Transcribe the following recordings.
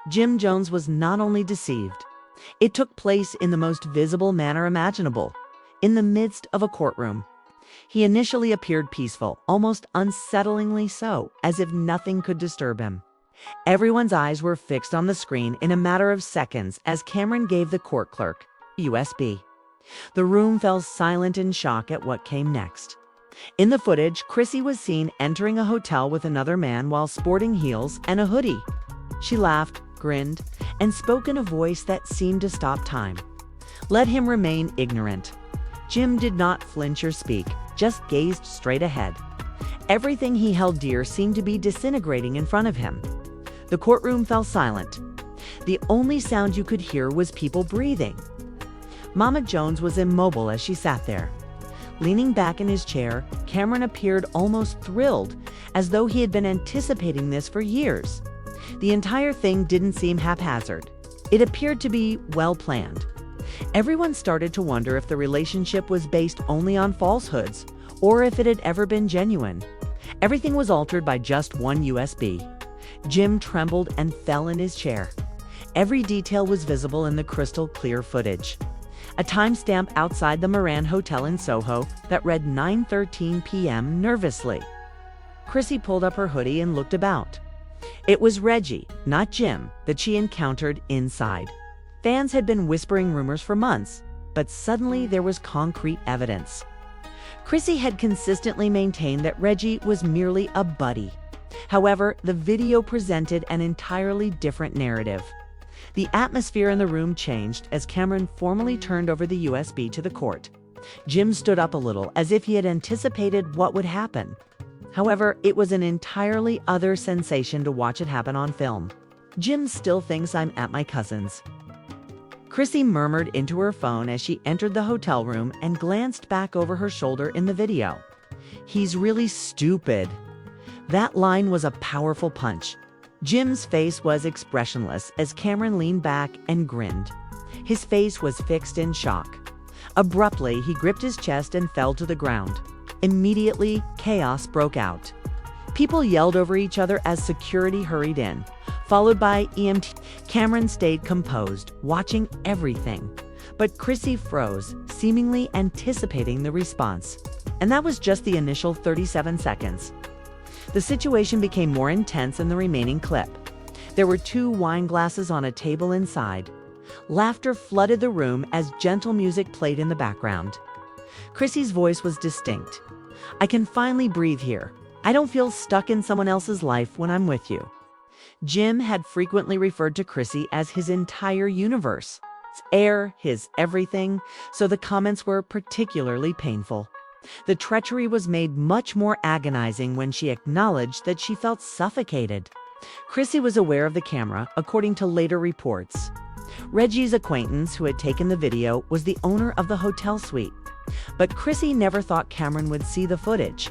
Jim Jones was not only deceived, it took place in the most visible manner imaginable, in the midst of a courtroom. He initially appeared peaceful, almost unsettlingly so, as if nothing could disturb him. Everyone's eyes were fixed on the screen in a matter of seconds as Camron gave the court clerk USB. The room fell silent in shock at what came next. In the footage, Chrissy was seen entering a hotel with another man while sporting heels and a hoodie. She laughed, grinned, and spoke in a voice that seemed to stop time. Let him remain ignorant. Jim did not flinch or speak, just gazed straight ahead. Everything he held dear seemed to be disintegrating in front of him. The courtroom fell silent. The only sound you could hear was people breathing. Mama Jones was immobile as she sat there. Leaning back in his chair, Camron appeared almost thrilled, as though he had been anticipating this for years. The entire thing didn't seem haphazard. It appeared to be well planned. Everyone started to wonder if the relationship was based only on falsehoods, or if it had ever been genuine. Everything was altered by just one USB. Jim trembled and fell in his chair. Every detail was visible in the crystal clear footage. A timestamp outside the Moran Hotel in Soho that read 9:13 p.m. nervously. Chrissy pulled up her hoodie and looked about. It was Reggie, not Jim, that she encountered inside. Fans had been whispering rumors for months, but suddenly there was concrete evidence. Chrissy had consistently maintained that Reggie was merely a buddy. However, the video presented an entirely different narrative. The atmosphere in the room changed as Camron formally turned over the USB to the court. Jim stood up a little, as if he had anticipated what would happen. However, it was an entirely other sensation to watch it happen on film. Jim still thinks I'm at my cousin's. Chrissy murmured into her phone as she entered the hotel room and glanced back over her shoulder in the video. He's really stupid. That line was a powerful punch. Jim's face was expressionless as Camron leaned back and grinned. His face was fixed in shock. Abruptly, he gripped his chest and fell to the ground. Immediately, chaos broke out. People yelled over each other as security hurried in, followed by EMT. Camron stayed composed, watching everything. But Chrissy froze, seemingly anticipating the response. And that was just the initial 37 seconds. The situation became more intense in the remaining clip. There were 2 wine glasses on a table inside. Laughter flooded the room as gentle music played in the background. Chrissy's voice was distinct. I can finally breathe here. I don't feel stuck in someone else's life when I'm with you. Jim had frequently referred to Chrissy as his entire universe, his air, his everything, so the comments were particularly painful. The treachery was made much more agonizing when she acknowledged that she felt suffocated. Chrissy was aware of the camera, according to later reports. Reggie's acquaintance, who had taken the video, was the owner of the hotel suite. But Chrissy never thought Camron would see the footage.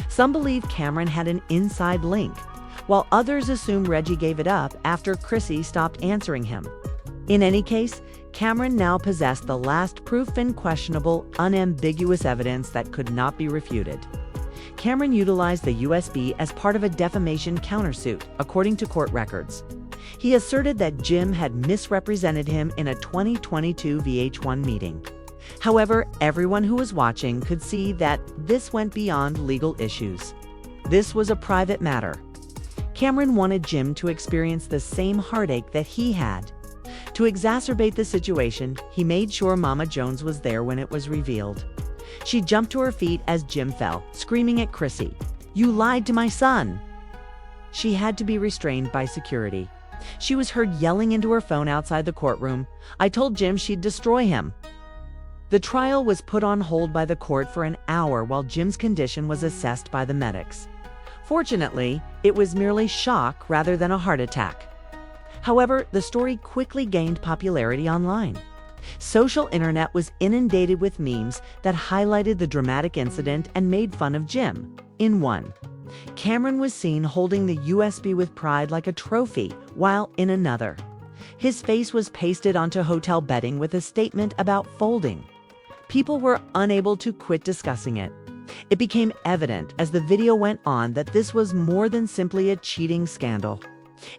Some believe Camron had an inside link, while others assume Reggie gave it up after Chrissy stopped answering him. In any case, Camron now possessed the last proof and questionable, unambiguous evidence that could not be refuted. Camron utilized the USB as part of a defamation countersuit, according to court records. He asserted that Jim had misrepresented him in a 2022 VH1 meeting. However, everyone who was watching could see that this went beyond legal issues. This was a private matter. Camron wanted Jim to experience the same heartache that he had. To exacerbate the situation, he made sure Mama Jones was there when it was revealed. She jumped to her feet as Jim fell, screaming at Chrissy, "You lied to my son!" She had to be restrained by security. She was heard yelling into her phone outside the courtroom, "I told Jim she'd destroy him." The trial was put on hold by the court for an hour while Jim's condition was assessed by the medics. Fortunately, it was merely shock rather than a heart attack. However, the story quickly gained popularity online. Social internet was inundated with memes that highlighted the dramatic incident and made fun of Jim. In one, Camron was seen holding the USB with pride like a trophy, while in another, his face was pasted onto hotel bedding with a statement about folding. People were unable to quit discussing it. It became evident as the video went on that this was more than simply a cheating scandal.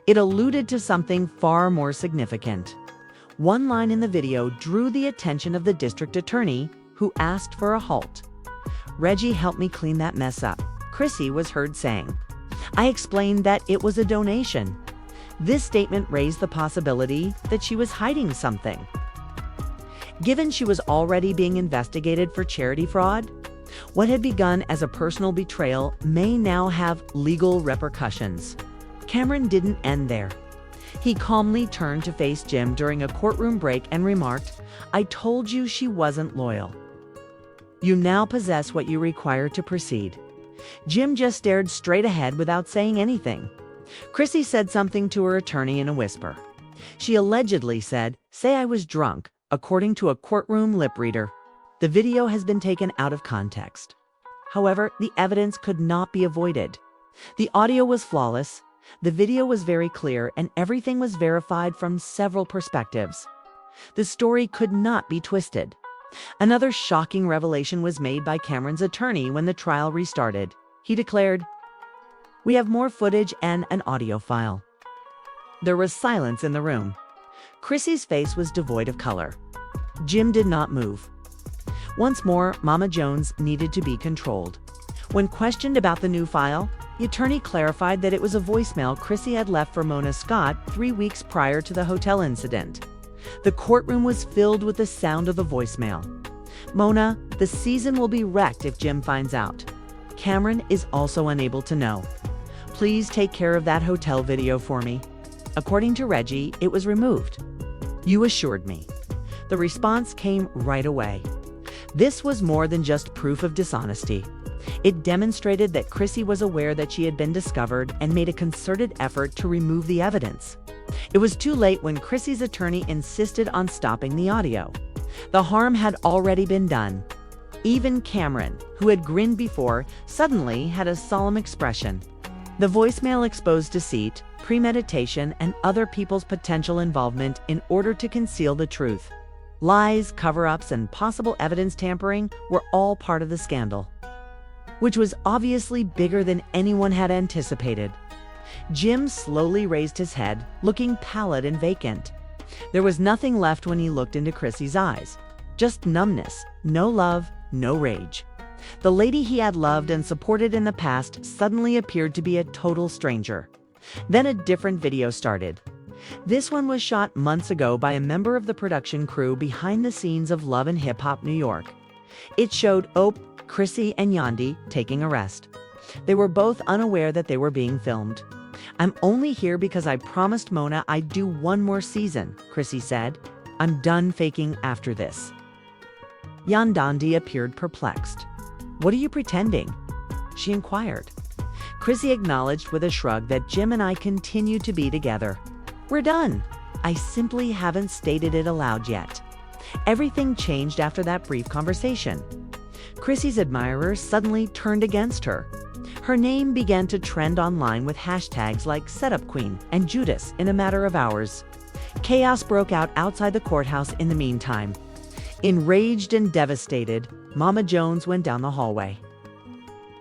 It alluded to something far more significant. One line in the video drew the attention of the district attorney, who asked for a halt. "Reggie helped me clean that mess up," Chrissy was heard saying. "I explained that it was a donation." This statement raised the possibility that she was hiding something. Given she was already being investigated for charity fraud, what had begun as a personal betrayal may now have legal repercussions. Camron didn't end there. He calmly turned to face Jim during a courtroom break and remarked, "I told you she wasn't loyal. You now possess what you require to proceed." Jim just stared straight ahead without saying anything. Chrissy said something to her attorney in a whisper. She allegedly said, "Say I was drunk," according to a courtroom lip reader. The video has been taken out of context. However, the evidence could not be avoided. The audio was flawless, the video was very clear, and everything was verified from several perspectives. The story could not be twisted. Another shocking revelation was made by Camron's attorney when the trial restarted. He declared, "We have more footage and an audio file." There was silence in the room. Chrissy's face was devoid of color. Jim did not move. Once more, Mama Jones needed to be controlled. When questioned about the new file, the attorney clarified that it was a voicemail Chrissy had left for Mona Scott 3 weeks prior to the hotel incident. The courtroom was filled with the sound of the voicemail. "Mona, the season will be wrecked if Jim finds out. Camron is also unable to know. Please take care of that hotel video for me." According to Reggie, it was removed. "You assured me." The response came right away. This was more than just proof of dishonesty. It demonstrated that Chrissy was aware that she had been discovered and made a concerted effort to remove the evidence. It was too late when Chrissy's attorney insisted on stopping the audio. The harm had already been done. Even Camron, who had grinned before, suddenly had a solemn expression. The voicemail exposed deceit, premeditation, and other people's potential involvement in order to conceal the truth. Lies, cover-ups, and possible evidence tampering were all part of the scandal, which was obviously bigger than anyone had anticipated. Jim slowly raised his head, looking pallid and vacant. There was nothing left when he looked into Chrissy's eyes. Just numbness, no love, no rage. The lady he had loved and supported in the past suddenly appeared to be a total stranger. Then a different video started. This one was shot months ago by a member of the production crew behind the scenes of Love and Hip Hop New York. It showed Ope, Chrissy, and Yandi taking a rest. They were both unaware that they were being filmed. "I'm only here because I promised Mona I'd do one more season," Chrissy said. "I'm done faking after this." Yandandi appeared perplexed. "What are you pretending?" she inquired. Chrissy acknowledged with a shrug that Jim and I continue to be together. "We're done. I simply haven't stated it aloud yet." Everything changed after that brief conversation. Chrissy's admirers suddenly turned against her. Her name began to trend online with hashtags like Setup Queen and Judas in a matter of hours. Chaos broke out outside the courthouse in the meantime. Enraged and devastated, Mama Jones went down the hallway,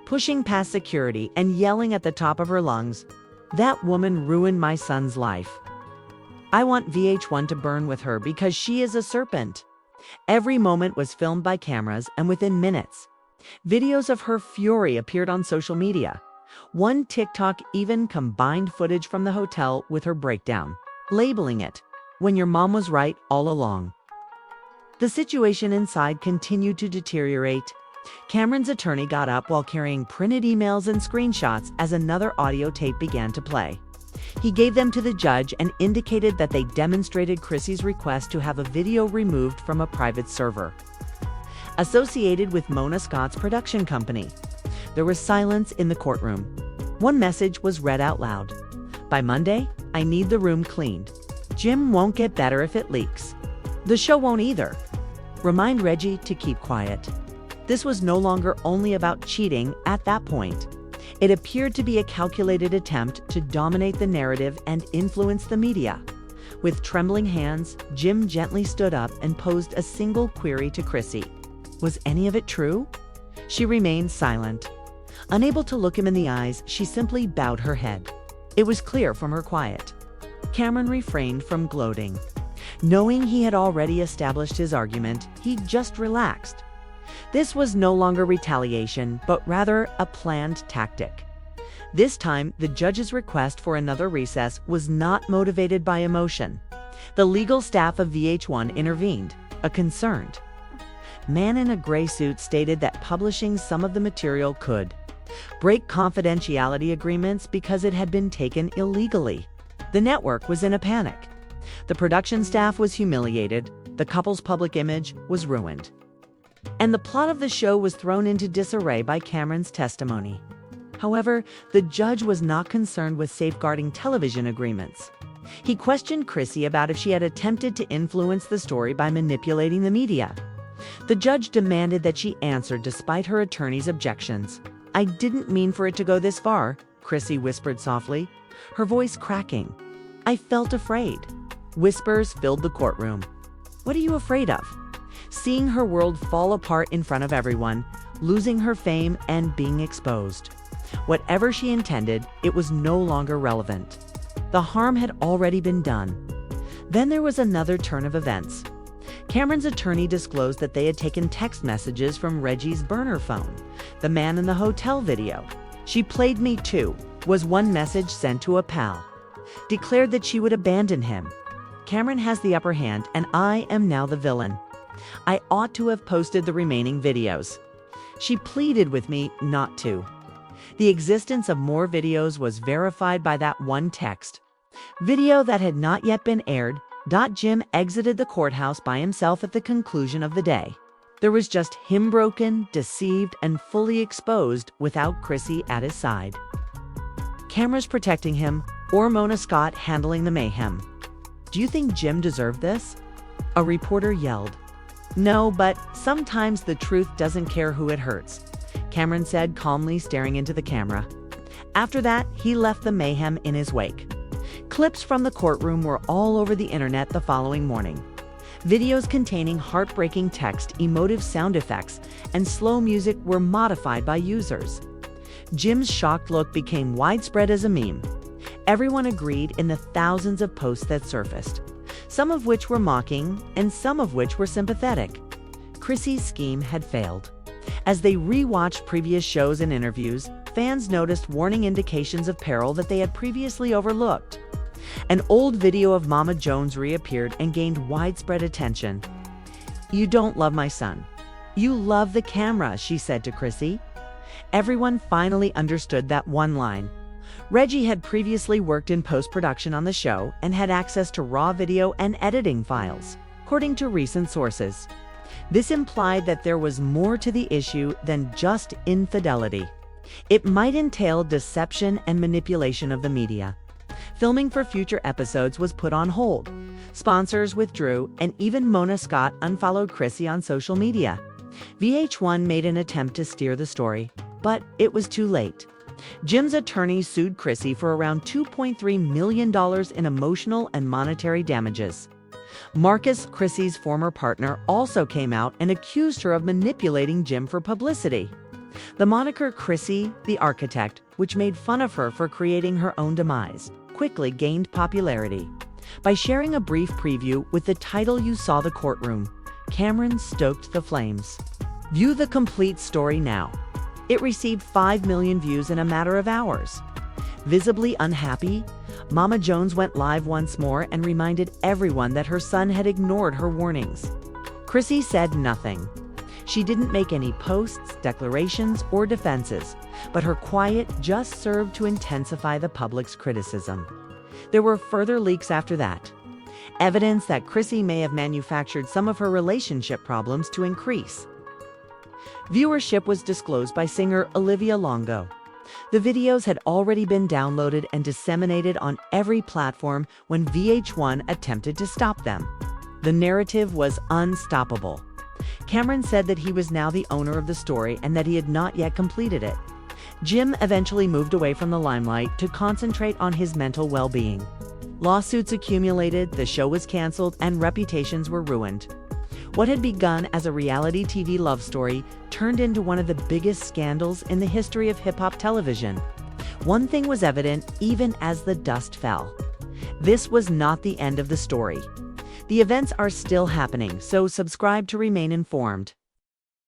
pushing past security and yelling at the top of her lungs, "That woman ruined my son's life. I want VH1 to burn with her because she is a serpent." Every moment was filmed by cameras, and within minutes, videos of her fury appeared on social media. One TikTok even combined footage from the hotel with her breakdown, labeling it, "When your mom was right all along." The situation inside continued to deteriorate. Camron's attorney got up while carrying printed emails and screenshots as another audio tape began to play. He gave them to the judge and indicated that they demonstrated Chrissy's request to have a video removed from a private server associated with Mona Scott's production company. There was silence in the courtroom. One message was read out loud. "By Monday, I need the room cleaned. Jim won't get better if it leaks. The show won't either. Remind Reggie to keep quiet." This was no longer only about cheating at that point. It appeared to be a calculated attempt to dominate the narrative and influence the media. With trembling hands, Jim gently stood up and posed a single query to Chrissy. Was any of it true? She remained silent. Unable to look him in the eyes, she simply bowed her head. It was clear from her quiet. Camron refrained from gloating. Knowing he had already established his argument, he just relaxed. This was no longer retaliation, but rather a planned tactic. This time, the judge's request for another recess was not motivated by emotion. The legal staff of VH1 intervened, a concerned man in a gray suit stated that publishing some of the material could break confidentiality agreements because it had been taken illegally. The network was in a panic. The production staff was humiliated, the couple's public image was ruined, and the plot of the show was thrown into disarray by Camron's testimony. However, the judge was not concerned with safeguarding television agreements. He questioned Chrissy about if she had attempted to influence the story by manipulating the media. The judge demanded that she answer despite her attorney's objections. "I didn't mean for it to go this far," Chrissy whispered softly, her voice cracking. "I felt afraid." Whispers filled the courtroom. "What are you afraid of?" Seeing her world fall apart in front of everyone, losing her fame and being exposed. Whatever she intended, it was no longer relevant. The harm had already been done. Then there was another turn of events. Camron's attorney disclosed that they had taken text messages from Reggie's burner phone, the man in the hotel video. "She played me too," was one message sent to a pal. Declared that she would abandon him. "Camron has the upper hand and I am now the villain. I ought to have posted the remaining videos. She pleaded with me not to." The existence of more videos was verified by that one text. Video that had not yet been aired. Jim exited the courthouse by himself at the conclusion of the day. There was just him broken, deceived, and fully exposed without Chrissy at his side. Cameras protecting him, or Mona Scott handling the mayhem. "Do you think Jim deserved this?" a reporter yelled. "No, but sometimes the truth doesn't care who it hurts," Camron said, calmly staring into the camera. After that, he left the mayhem in his wake. Clips from the courtroom were all over the internet the following morning. Videos containing heartbreaking text, emotive sound effects, and slow music were modified by users. Jim's shocked look became widespread as a meme. Everyone agreed in the thousands of posts that surfaced, some of which were mocking and some of which were sympathetic. Chrissy's scheme had failed. As they re-watched previous shows and interviews, fans noticed warning indications of peril that they had previously overlooked. An old video of Mama Jones reappeared and gained widespread attention. "You don't love my son. You love the camera," she said to Chrissy. Everyone finally understood that one line. Reggie had previously worked in post-production on the show and had access to raw video and editing files, according to recent sources. This implied that there was more to the issue than just infidelity. It might entail deception and manipulation of the media. Filming for future episodes was put on hold. Sponsors withdrew, and even Mona Scott unfollowed Chrissy on social media. VH1 made an attempt to steer the story, but it was too late. Jim's attorney sued Chrissy for around $2.3 million in emotional and monetary damages. Marcus, Chrissy's former partner, also came out and accused her of manipulating Jim for publicity. The moniker Chrissy, the Architect, which made fun of her for creating her own demise, quickly gained popularity. By sharing a brief preview with the title "You Saw the Courtroom," Camron stoked the flames. View the complete story now. It received 5 million views in a matter of hours. Visibly unhappy, Mama Jones went live once more and reminded everyone that her son had ignored her warnings. Chrissy said nothing. She didn't make any posts, declarations, or defenses, but her quiet just served to intensify the public's criticism. There were further leaks after that. Evidence that Chrissy may have manufactured some of her relationship problems to increase. Viewership was disclosed by singer Olivia Longo. The videos had already been downloaded and disseminated on every platform when VH1 attempted to stop them. The narrative was unstoppable. Camron said that he was now the owner of the story and that he had not yet completed it. Jim eventually moved away from the limelight to concentrate on his mental well-being. Lawsuits accumulated, the show was canceled, and reputations were ruined. What had begun as a reality TV love story turned into one of the biggest scandals in the history of hip-hop television. One thing was evident even as the dust fell. This was not the end of the story. The events are still happening, so subscribe to remain informed.